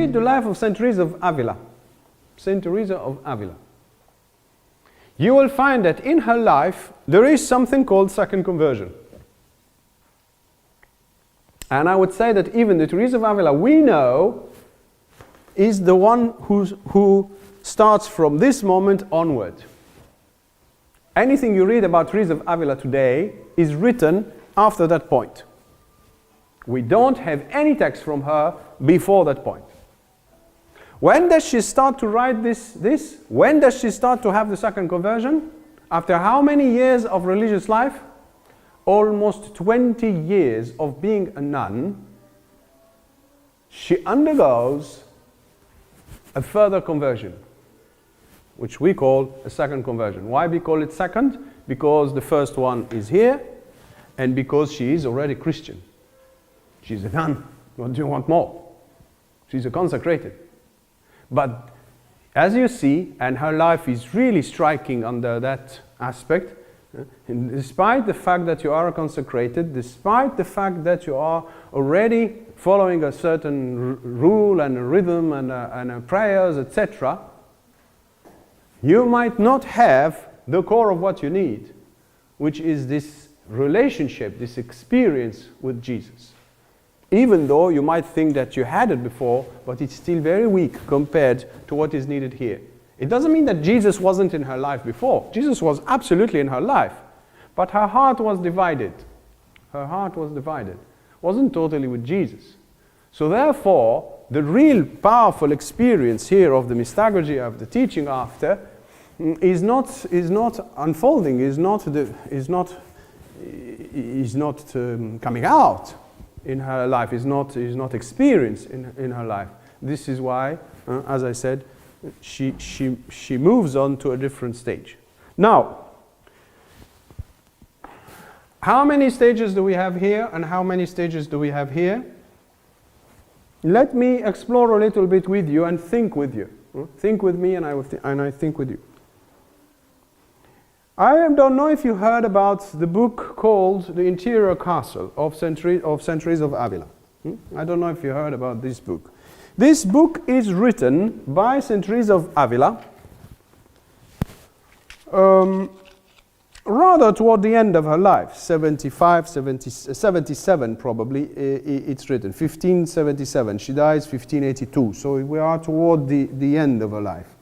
read the life of Saint Teresa of Avila, Saint Teresa of Avila, you will find that in her life there is something called second conversion. And I would say that even the Teresa of Avila we know is the one who starts from this moment onward. Anything you read about Teresa of Avila today is written after that point. We don't have any text from her before that point. When does she start to write this? When does she start to have the second conversion? After how many years of religious life? Almost 20 years of being a nun, she undergoes a further conversion, which we call a second conversion. Why we call it second? Because the first one is here, and because she is already Christian. She's a nun. What do you want more? She's a consecrated. But as you see, and her life is really striking under that aspect, and despite the fact that you are consecrated, despite the fact that you are already following a certain rule and a rhythm and prayers, etc., you might not have the core of what you need, which is this relationship, this experience with Jesus. Even though you might think that you had it before, but it's still very weak compared to what is needed here. It doesn't mean that Jesus wasn't in her life before. Jesus was absolutely in her life. But her heart was divided. Her heart was divided. Wasn't totally with Jesus. So therefore, the real powerful experience here of the Mystagogy, of the teaching after, is not unfolding, is not coming out in her life, is not experienced in her life. This is why, as I said, she moves on to a different stage. Now, how many stages do we have here and how many stages do we have here? Let me explore a little bit with you and think with you. Think with me and I think with you. I don't know if you heard about the book called The Interior Castle of Saint Teresa of Avila. I don't know if you heard about this book. This book is written by Saint Teresa of Avila rather toward the end of her life, 77 probably, it's written, 1577. She dies 1582, so we are toward the end of her life.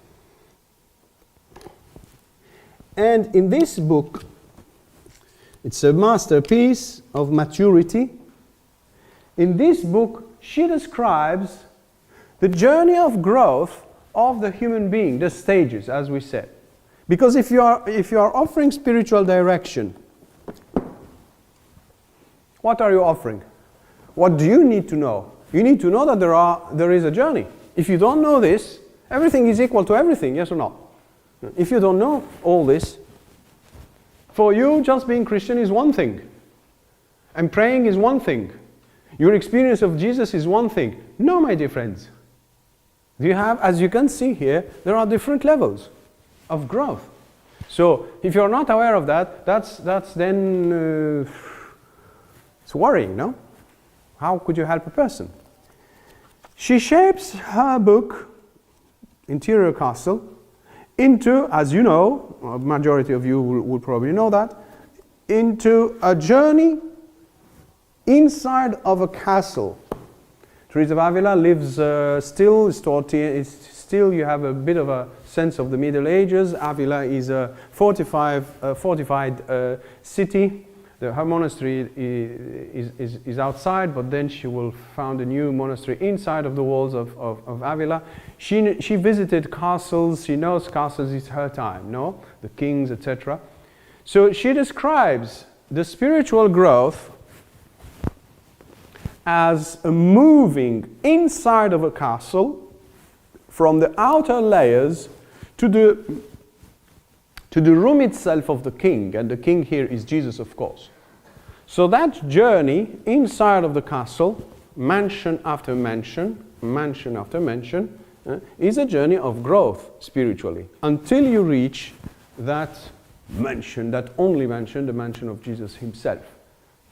And in this book, it's a masterpiece of maturity. In this book, she describes the journey of growth of the human being, the stages, as we said. Because if you are offering spiritual direction, what are you offering? What do you need to know? You need to know that there is a journey. If you don't know this, everything is equal to everything, yes or no? If you don't know all this, for you just being Christian is one thing. And praying is one thing. Your experience of Jesus is one thing. No, my dear friends. You have, as you can see here, there are different levels of growth. So if you're not aware of that, that's then it's worrying, no? How could you help a person? She shapes her book, Interior Castle, into, as you know, a majority of you will probably know that, into a journey inside of a castle. Teresa of Avila lives still you have a bit of a sense of the Middle Ages. Avila is a fortified city. Her monastery is outside, but then she will found a new monastery inside of the walls of Avila. She visited castles. She knows castles. It's her time, no? The kings, etc. So she describes the spiritual growth as a moving inside of a castle from the outer layers to the room itself of the king, and the king here is Jesus, of course. So that journey inside of the castle, mansion after mansion, mansion after mansion, is a journey of growth spiritually, until you reach that mansion, that only mansion, the mansion of Jesus himself.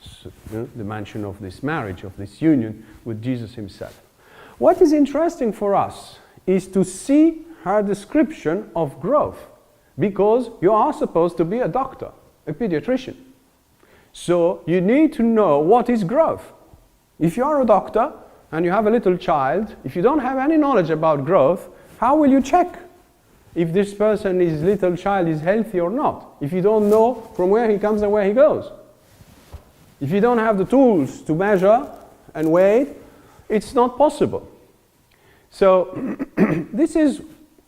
So, the mansion of this marriage, of this union with Jesus himself. What is interesting for us is to see her description of growth, because you are supposed to be a doctor, a pediatrician. So you need to know what is growth. If you are a doctor and you have a little child, if you don't have any knowledge about growth, how will you check if this person, his little child, is healthy or not? If you don't know from where he comes and where he goes. If you don't have the tools to measure and weigh, it's not possible. So this is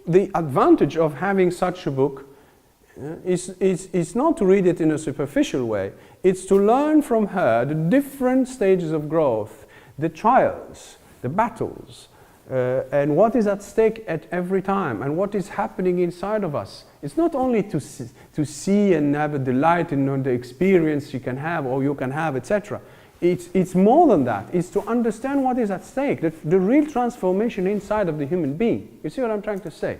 the advantage of having such a book. It's not to read it in a superficial way. It's to learn from her the different stages of growth, the trials, the battles, and what is at stake at every time, and what is happening inside of us. It's not only to see and have a delight in the experience you can have or you can have, etc. It's more than that. It's to understand what is at stake, the real transformation inside of the human being. You see what I'm trying to say?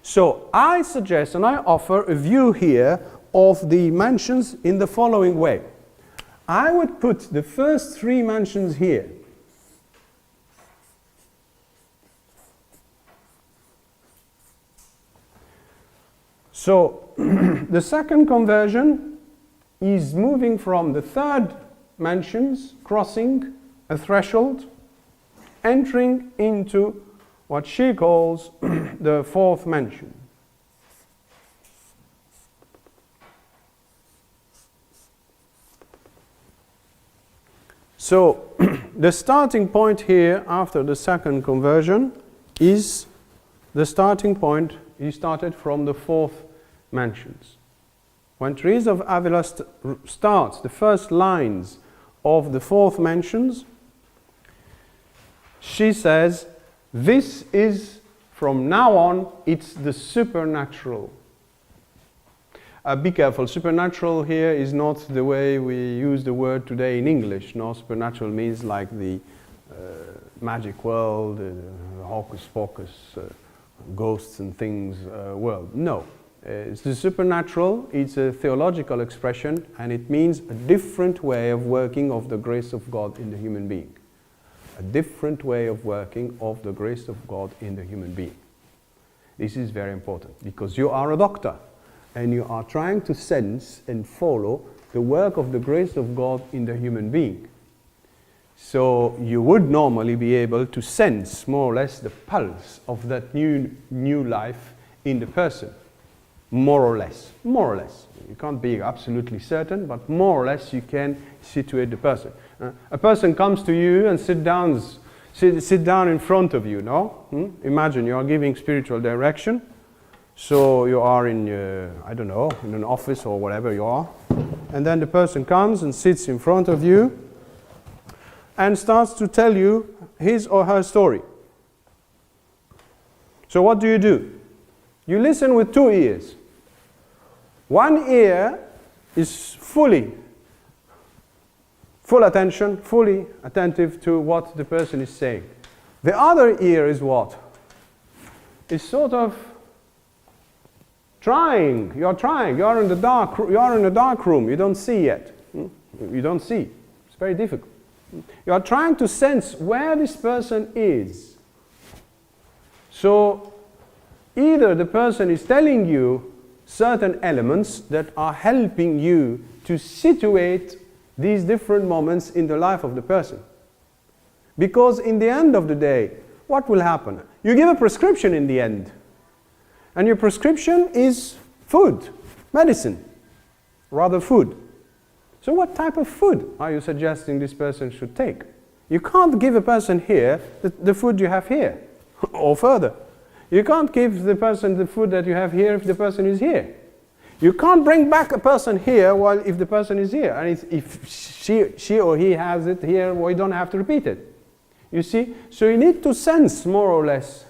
So I suggest and I offer a view here of the mansions in the following way. I would put the first 3 mansions here. So the second conversion is moving from the 3rd mansions, crossing a threshold, entering into what she calls the 4th mansion. So the starting point here after the second conversion is the starting point. He started from the 4th mansions. When Teresa of Avila starts the first lines of the 4th mansions, she says, this is, from now on, it's the supernatural. Be careful, supernatural here is not the way we use the word today in English. No, supernatural means like the magic world, hocus pocus, ghosts and things world. No, it's the supernatural, it's a theological expression, and it means a different way of working of the grace of God in the human being. A different way of working of the grace of God in the human being. This is very important, because you are a doctor, and you are trying to sense and follow the work of the grace of God in the human being. So you would normally be able to sense more or less the pulse of that new life in the person. More or less. More or less. You can't be absolutely certain, but more or less you can situate the person. A person comes to you and sit down in front of you, no? Imagine you are giving spiritual direction. So you are in, I don't know, in an office or whatever you are. And then the person comes and sits in front of you and starts to tell you his or her story. So what do? You listen with 2 ears. One ear is full attention, fully attentive to what the person is saying. The other ear is what? It's sort of trying. You're in the dark room. You don't see yet. You don't see. It's very difficult. You are trying to sense where this person is. So either the person is telling you certain elements that are helping you to situate these different moments in the life of the person. Because in the end of the day, what will happen? You give a prescription in the end. And your prescription is food, medicine, rather food. So what type of food are you suggesting this person should take? You can't give a person here the food you have here, or further. You can't give the person the food that you have here if the person is here. You can't bring back a person here while if the person is here. And if she or he has it here, well, you don't have to repeat it. You see? So you need to sense more or less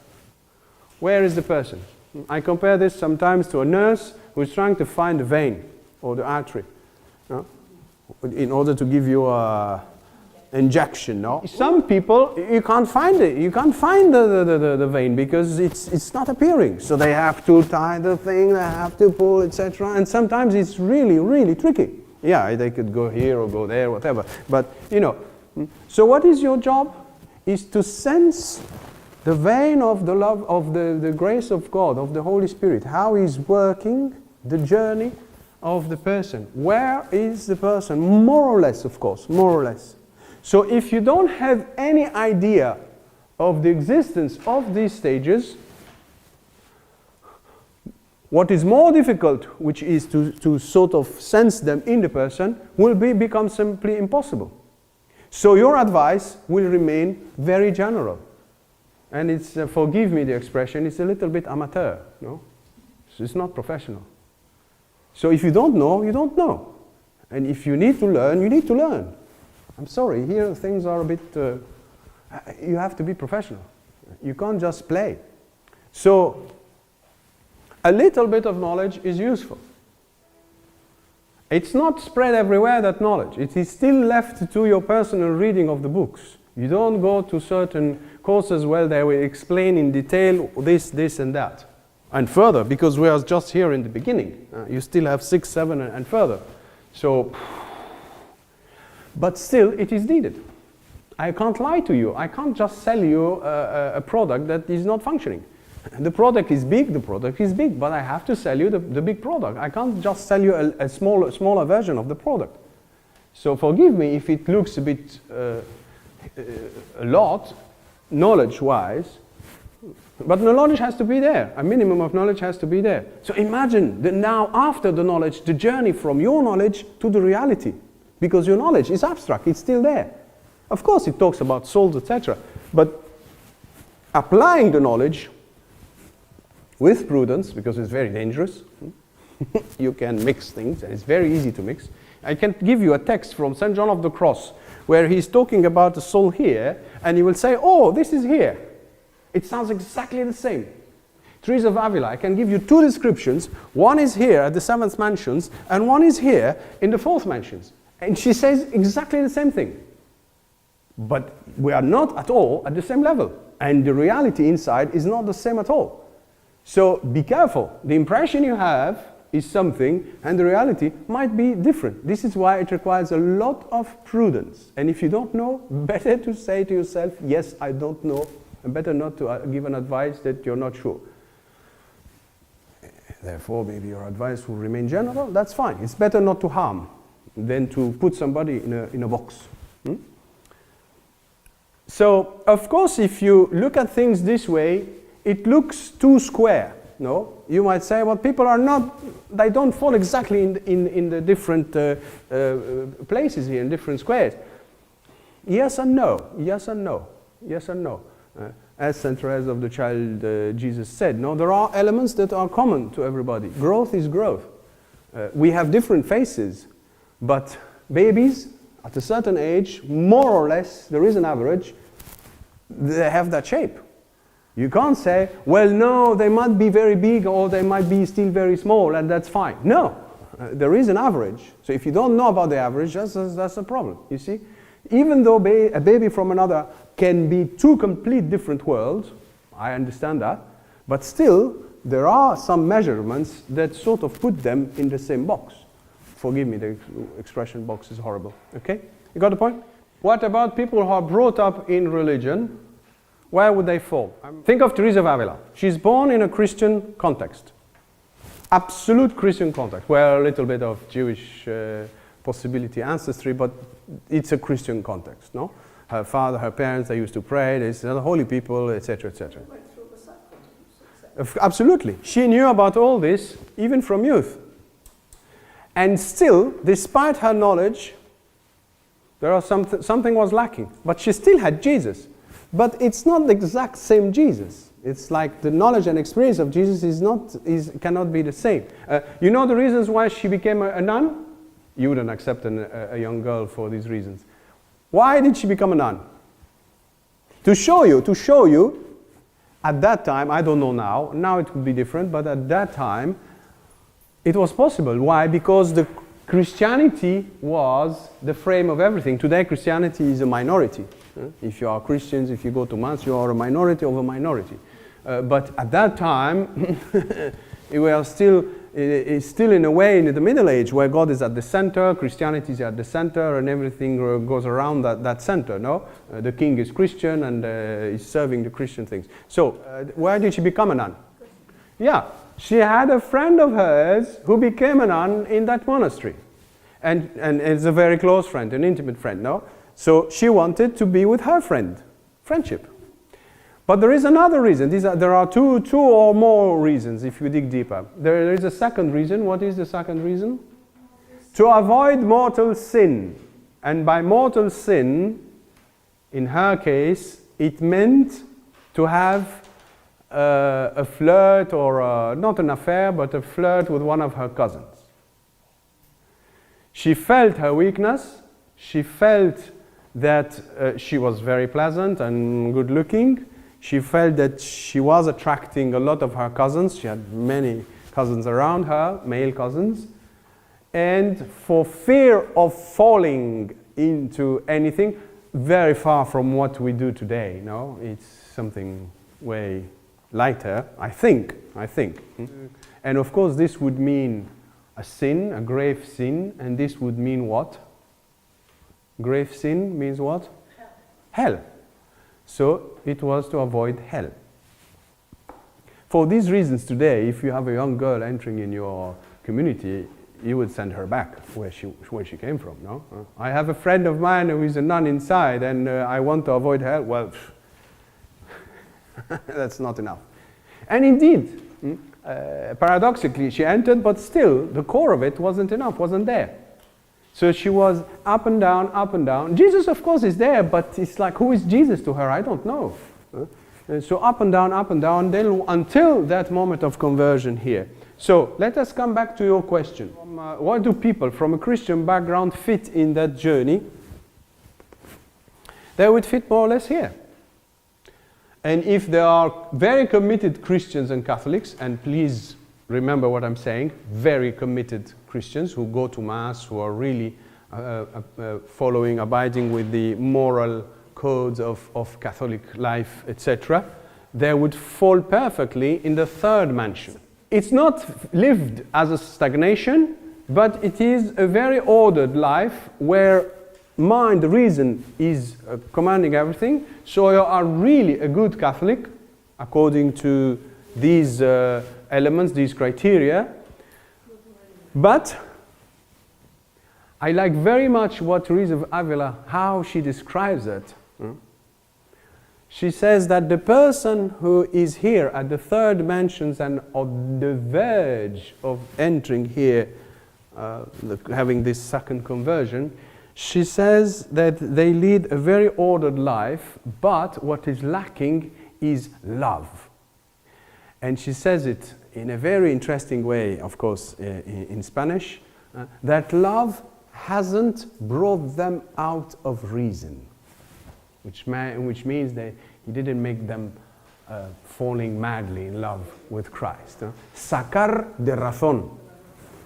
where is the person. I compare this sometimes to a nurse who is trying to find the vein or the artery, in order to give you a injection. No? Some people, you can't find it. You can't find the vein because it's not appearing. So they have to tie the thing, they have to pull, etc. And sometimes it's really, really tricky. Yeah, they could go here or go there, whatever. But, so what is your job? is to sense the vein of the love, of the grace of God, of the Holy Spirit, how He's working the journey of the person. Where is the person? More or less, of course, more or less. So if you don't have any idea of the existence of these stages, what is more difficult, which is to sort of sense them in the person, will become simply impossible. So your advice will remain very general. And it's, forgive me the expression, it's a little bit amateur, no? So it's not professional. So if you don't know, you don't know. And if you need to learn, you need to learn. I'm sorry, here things are a bit, you have to be professional. You can't just play. So a little bit of knowledge is useful. It's not spread everywhere, that knowledge. It is still left to your personal reading of the books. You don't go to certain courses where they will explain in detail this, this and that. And further, because we are just here in the beginning. You still have 6, 7 and further. So, but still it is needed. I can't lie to you. I can't just sell you a product that is not functioning. The product is big, but I have to sell you the big product. I can't just sell you a smaller version of the product. So forgive me if it looks a bit a lot, knowledge-wise, but the knowledge has to be there. A minimum of knowledge has to be there. So imagine that now, after the knowledge, the journey from your knowledge to the reality. Because your knowledge is abstract, it's still there. Of course it talks about souls, etc. But applying the knowledge with prudence, because it's very dangerous, you can mix things, and it's very easy to mix. I can give you a text from St. John of the Cross, where he's talking about the soul here, and he will say, oh, this is here. It sounds exactly the same. Teresa of Avila, I can give you 2 descriptions. One is here at the 7th mansions, and one is here in the 4th mansions. And she says exactly the same thing. But we are not at all at the same level. And the reality inside is not the same at all. So be careful. The impression you have is something, and the reality might be different. This is why it requires a lot of prudence. And if you don't know, better to say to yourself, yes, I don't know, and better not to give an advice that you're not sure. Therefore, maybe your advice will remain general. That's fine. It's better not to harm than to put somebody in a box. So, of course, if you look at things this way, it looks too square. No? You might say, well, people are not, they don't fall exactly in the different places here, in different squares. Yes and no, yes and no, yes and no. As St. Teresa of the Child Jesus said, no, there are elements that are common to everybody. Growth is growth. We have different faces, but babies at a certain age, more or less, there is an average, they have that shape. You can't say, well, no, they might be very big or they might be still very small, and that's fine. No, there is an average. So if you don't know about the average, that's a problem, you see. Even though a baby from another can be 2 complete different worlds, I understand that, but still, there are some measurements that sort of put them in the same box. Forgive me, the expression box is horrible, okay? You got the point? What about people who are brought up in religion? Where would they fall? Think of Teresa of Avila. She's born in a Christian context. Absolute Christian context, where a little bit of Jewish possibility, ancestry, but it's a Christian context, no? Her father, her parents, they used to pray, they're the holy people, etc., etc. Absolutely. She knew about all this, even from youth. And still, despite her knowledge, there are something was lacking. But she still had Jesus. But it's not the exact same Jesus. It's like the knowledge and experience of Jesus cannot be the same. You know the reasons why she became a nun? You wouldn't accept a young girl for these reasons. Why did she become a nun? To show you, at that time, I don't know now it would be different, but at that time, it was possible. Why? Because the Christianity was the frame of everything. Today, Christianity is a minority. If you are Christians, if you go to Mass, you are a minority of a minority. But at that time, we are still is still in a way in the Middle Age where God is at the center, Christianity is at the center, and everything goes around that center, no? The king is Christian and is serving the Christian things. So, where did she become a nun? Yeah, she had a friend of hers who became a nun in that monastery. And it's a very close friend, an intimate friend, no? So she wanted to be with her friend, friendship. But there is another reason. There are two or more reasons if you dig deeper. There is a second reason. What is the second reason? To avoid mortal sin. And by mortal sin, in her case, it meant to have a flirt or not an affair, but a flirt with one of her cousins. She felt her weakness. She felt that she was very pleasant and good looking. She felt that she was attracting a lot of her cousins. She had many cousins around her, male cousins. And for fear of falling into anything, very far from what we do today, no? It's something way lighter, I think. And of course this would mean a sin, a grave sin, and this would mean what? Grave sin means what? Hell. So it was to avoid hell. For these reasons today, if you have a young girl entering in your community, you would send her back where she came from, no? I have a friend of mine who is a nun inside and I want to avoid hell. Well, that's not enough. And indeed, paradoxically, she entered, but still, the core of it wasn't enough, wasn't there. So she was up and down, up and down. Jesus, of course, is there, but it's like, who is Jesus to her? I don't know. So up and down, until that moment of conversion here. So let us come back to your question. What do people from a Christian background fit in that journey? They would fit more or less here. And if there are very committed Christians and Catholics, and please remember what I'm saying, very committed Christians who go to Mass, who are really following, abiding with the moral codes of Catholic life, etc., they would fall perfectly in the third mansion. It's not lived as a stagnation, but it is a very ordered life where mind, reason is commanding everything. So you are really a good Catholic according to these elements, these criteria. But I like very much what Teresa of Avila, how she describes it. She says that the person who is here at the third mansions and on the verge of entering here, having this second conversion, she says that they lead a very ordered life, but what is lacking is love. And she says it in a very interesting way, of course, in Spanish, that love hasn't brought them out of reason, which means that he didn't make them falling madly in love with Christ. Sacar de razón.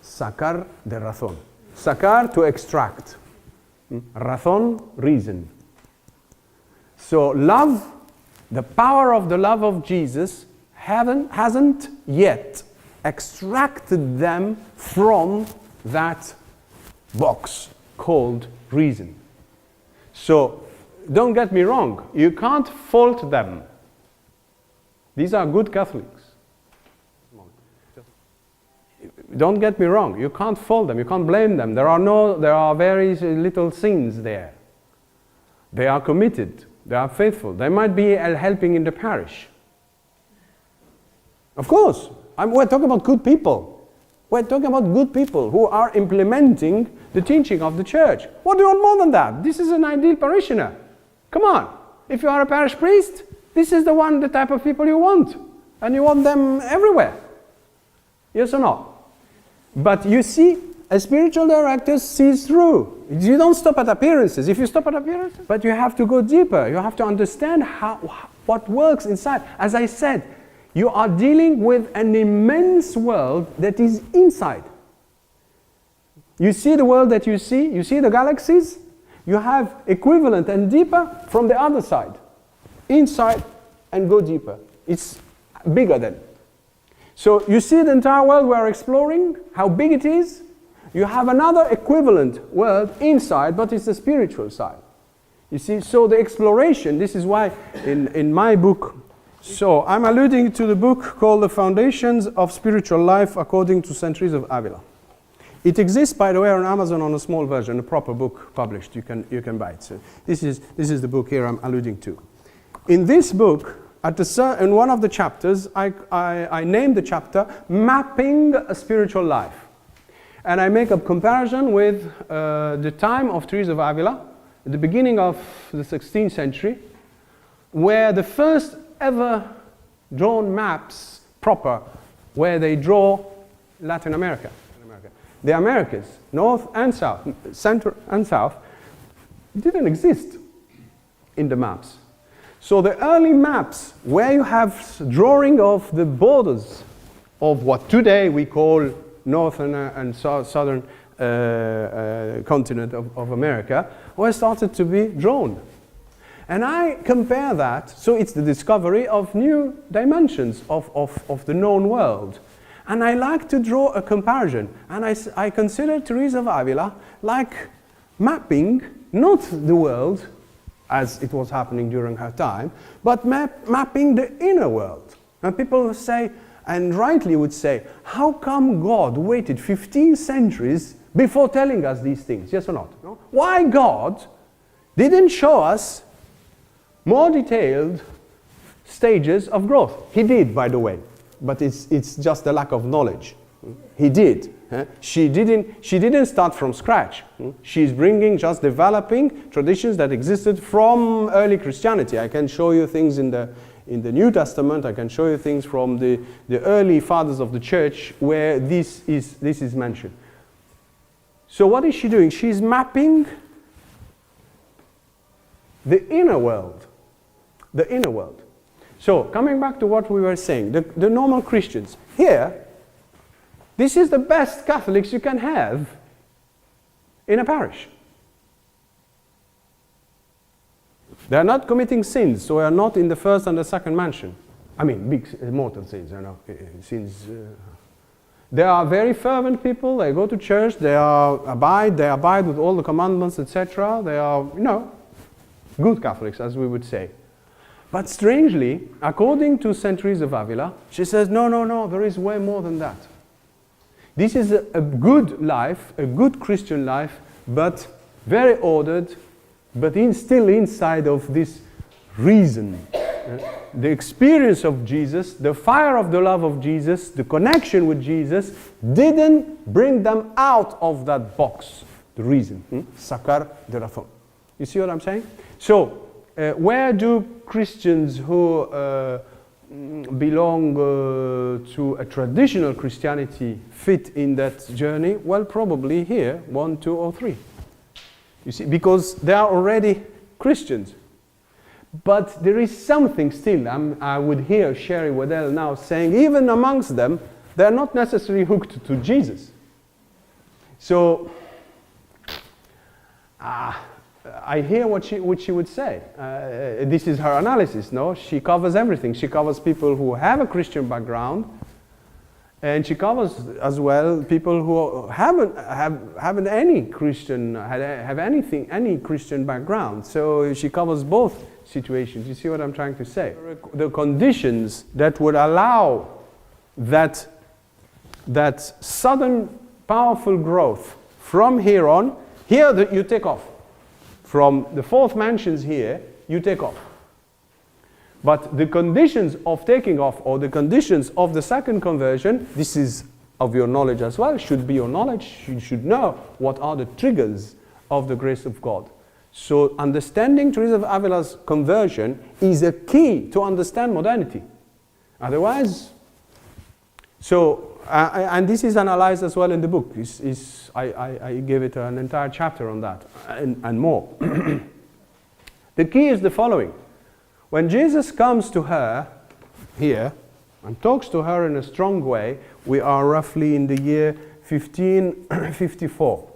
Sacar de razón. Sacar, to extract. Razón, reason. So love, the power of the love of Jesus hasn't yet extracted them from that box called reason. So don't get me wrong, you can't fault them. These are good Catholics. Don't get me wrong, you can't fault them, you can't blame them. There are very little sins there. They are committed, they are faithful. They might be helping in the parish. Of course, we're talking about good people. We're talking about good people who are implementing the teaching of the church. What do you want more than that? This is an ideal parishioner. Come on, if you are a parish priest, this is the type of people you want. And you want them everywhere. Yes or no? But you see, a spiritual director sees through. You don't stop at appearances. If you stop at appearances, but you have to go deeper. You have to understand what works inside. As I said, you are dealing with an immense world that is inside. You see the world that you see the galaxies, you have equivalent and deeper from the other side. Inside and go deeper. It's bigger then. So you see the entire world we are exploring, how big it is. You have another equivalent world inside, but it's the spiritual side. You see, so the exploration, this is why in my book, so I'm alluding to the book called The Foundations of Spiritual Life according to St. Teresa of Avila. It exists, by the way, on Amazon on a small version, a proper book published. You can buy it. So this is the book here I'm alluding to. In this book, in one of the chapters, I named the chapter Mapping a Spiritual Life. And I make a comparison with the time of Teresa of Avila, at the beginning of the 16th century, where the first ever drawn maps proper, where they draw Latin America. The Americas, north and south, center and south, didn't exist in the maps. So the early maps, where you have drawing of the borders of what today we call northern and southern continent of America, were started to be drawn. And I compare that, so it's the discovery of new dimensions of the known world. And I like to draw a comparison. And I consider Teresa of Avila like mapping, not the world, as it was happening during her time, but mapping the inner world. And people say, and rightly would say, how come God waited 15 centuries before telling us these things? Yes or not? No? Why God didn't show us more detailed stages of growth? He did, by the way. But it's just a lack of knowledge. He did. She didn't start from scratch. She's bringing, just developing traditions that existed from early Christianity. I can show you things in the New Testament. I can show you things from the early fathers of the church where this is mentioned. So what is she doing? She's mapping the inner world. The inner world. So, coming back to what we were saying, the normal Christians. Here, this is the best Catholics you can have in a parish. They are not committing sins, so they are not in the first and the second mansion. I mean, big mortal sins, sins. They are very fervent people, they go to church, they abide with all the commandments, etc. They are, good Catholics, as we would say. But strangely, according to St. Teresa of Avila, she says, no, there is way more than that. This is a good life, a good Christian life, but very ordered, but still inside of this reason. The experience of Jesus, the fire of the love of Jesus, the connection with Jesus, didn't bring them out of that box, the reason. Sacar de razón. You see what I'm saying? So, where do Christians who belong to a traditional Christianity fit in that journey? Well, probably here, 1, 2, or 3. You see, because they are already Christians. But there is something still. I would hear Sherry Waddell now saying, even amongst them, they are not necessarily hooked to Jesus. So, I hear what she would say. This is her analysis, no? She covers everything. She covers people who have a Christian background, and she covers as well people who haven't any Christian, any Christian background. So she covers both situations. You see what I'm trying to say? The conditions that would allow that sudden powerful growth from here on, you take off. From the fourth mansions here, you take off. But the conditions of taking off, or the conditions of the second conversion, this is of your knowledge as well, should be your knowledge. You should know what are the triggers of the grace of God. So understanding Teresa of Avila's conversion is a key to understand modernity. Otherwise, and this is analyzed as well in the book. I gave it an entire chapter on that and more. The key is the following. When Jesus comes to her here and talks to her in a strong way, we are roughly in the year 1554.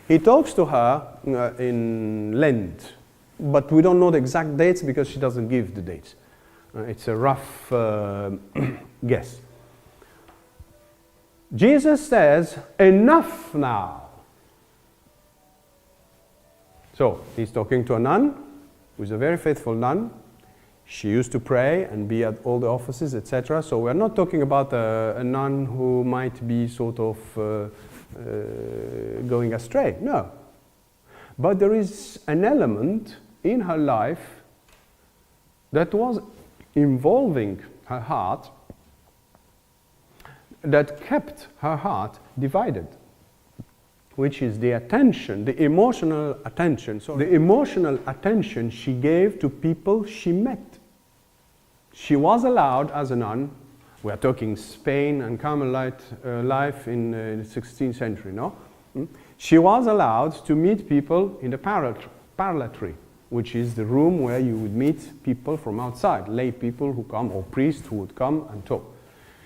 He talks to her in Lent, but we don't know the exact dates because she doesn't give the dates. It's a rough guess. Jesus says, enough now. So, he's talking to a nun, who's a very faithful nun. She used to pray and be at all the offices, etc. So we're not talking about a nun who might be sort of going astray. No. But there is an element in her life that was involving her heart, that kept her heart divided, which is the attention, the emotional attention. So the emotional attention she gave to people she met. She was allowed as a nun, we are talking Spain and Carmelite life in the 16th century, no? She was allowed to meet people in the parlotry, which is the room where you would meet people from outside, lay people who come, or priests who would come and talk.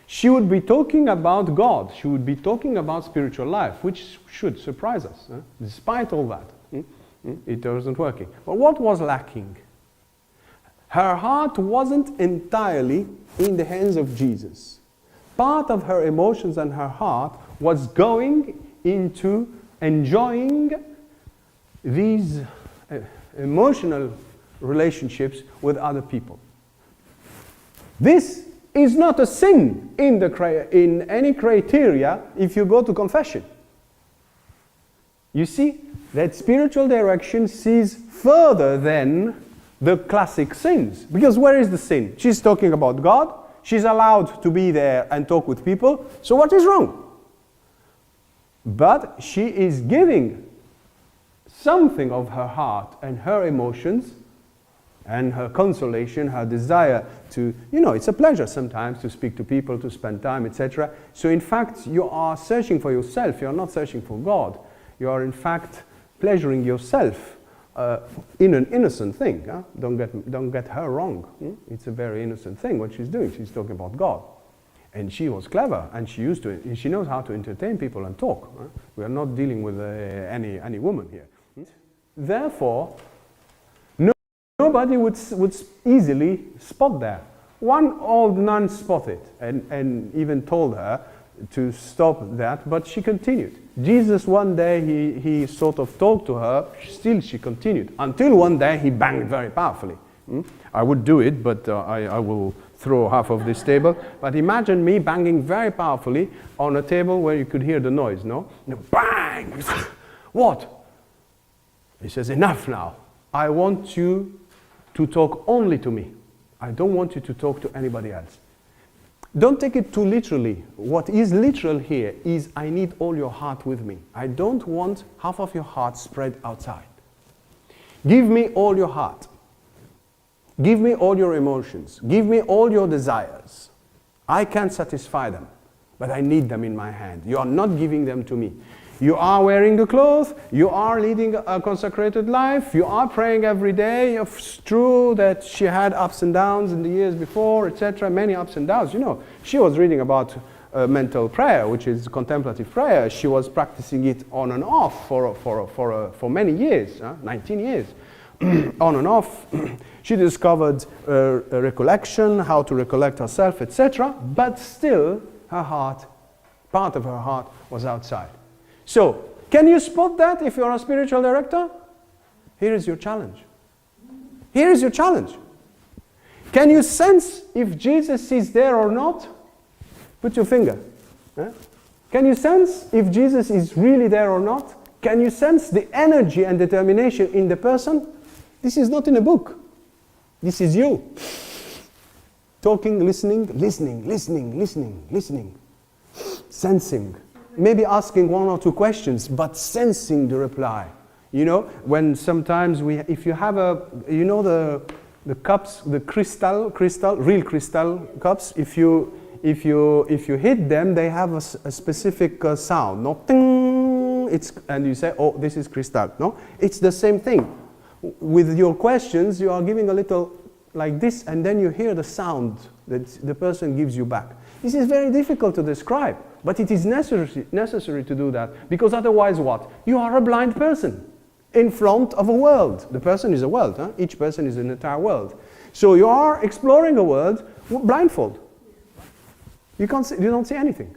She would be talking about God, she would be talking about spiritual life, which should surprise us. Despite all that, it wasn't working. But what was lacking? Her heart wasn't entirely in the hands of Jesus. Part of her emotions and her heart was going into enjoying these emotional relationships with other people. This is not a sin in any criteria if you go to confession. You see, that spiritual direction sees further than the classic sins. Because where is the sin? She's talking about God, she's allowed to be there and talk with people, so what is wrong? But she is giving something of her heart and her emotions and her consolation, her desire to, it's a pleasure sometimes to speak to people, to spend time, etc. So in fact, you are searching for yourself, you are not searching for God. You are in fact pleasuring yourself in an innocent thing. Huh? Don't get her wrong. It's a very innocent thing what she's doing. She's talking about God. And she was clever, and she knows how to entertain people and talk. Huh? We are not dealing with any woman here. Therefore, nobody would easily spot that. One old nun spotted and even told her to stop that, but she continued. Jesus one day, he sort of talked to her, still she continued, until one day he banged very powerfully. I would do it, but I will throw half of this table. But imagine me banging very powerfully on a table where you could hear the noise, no? Bang! What? He says, enough now. I want you to talk only to me. I don't want you to talk to anybody else. Don't take it too literally. What is literal here is I need all your heart with me. I don't want half of your heart spread outside. Give me all your heart. Give me all your emotions. Give me all your desires. I can't satisfy them, but I need them in my hand. You are not giving them to me. You are wearing the clothes, you are leading a consecrated life, you are praying every day. It's true that she had ups and downs in the years before, etc., many ups and downs. She was reading about mental prayer, which is contemplative prayer. She was practicing it on and off for many years, 19 years, on and off. She discovered recollection, how to recollect herself, etc., but still her heart, part of her heart was outside. So, can you spot that if you're a spiritual director? Here is your challenge. Here is your challenge. Can you sense if Jesus is there or not? Put your finger. Can you sense if Jesus is really there or not? Can you sense the energy and determination in the person? This is not in a book. This is you. Talking, listening, sensing. Maybe asking one or two questions, but sensing the reply. When sometimes if you have the cups, the real crystal cups, if you hit them, they have a specific sound. No, ting, and you say, oh, this is crystal. No, it's the same thing. With your questions, you are giving a little like this, and then you hear the sound that the person gives you back. This is very difficult to describe, but it is necessary to do that, because otherwise what? You are a blind person in front of a world. The person is a world. Each person is an entire world. So you are exploring a world blindfold. You don't see anything.